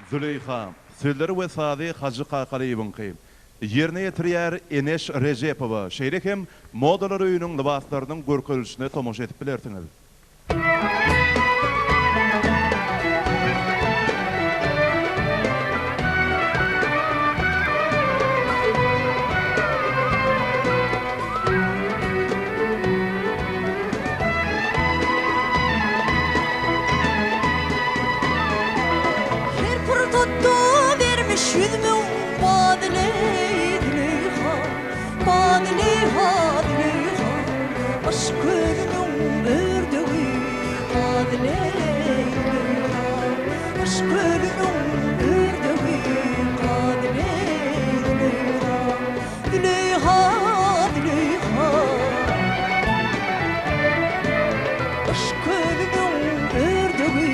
Züleyha, sözleri ve sadi Hacı Kakali'nin ki, yerine yetiriyar Eneş Recepova, şehrekem modalar öyünün libaslarının görkölüşüne tomoş etip bilersiniz. Yüzümün badileyha, badileyha, badileyha, aşk ölünün ördüğü badileyha, aşk ölünün ördüğü badileyha, dileyha, dileyha, aşk ölünün ördüğü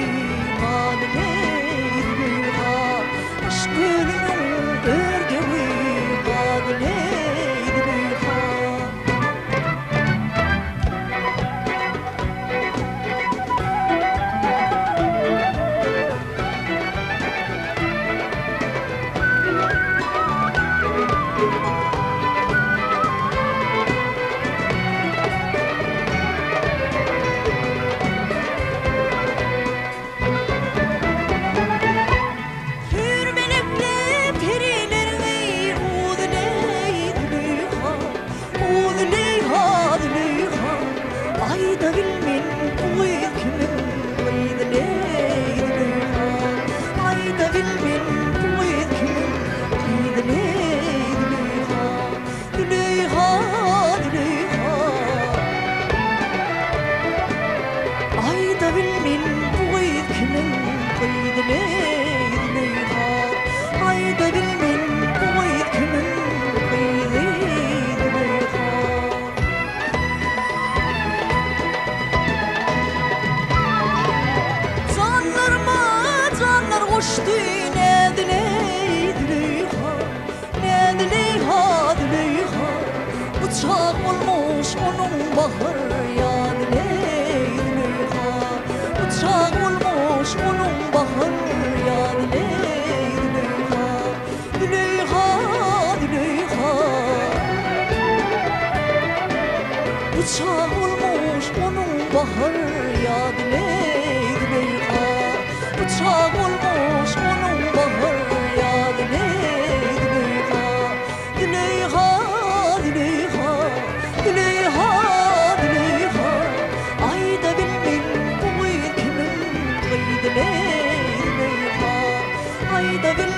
badileyha, aşk ölünün Uçak olmuş onun bahar ya dileyha, uçak olmuş onun bahar ya dileyha, dileyha, dileyha, uçak olmuş onun bahar ya dileyha, uçak olmuş onun bahar ya dileyha, dileyha, dileyha, dileyha, dileyha, ayda bilmin bu kimin kıydı dileyha, ayda bilmin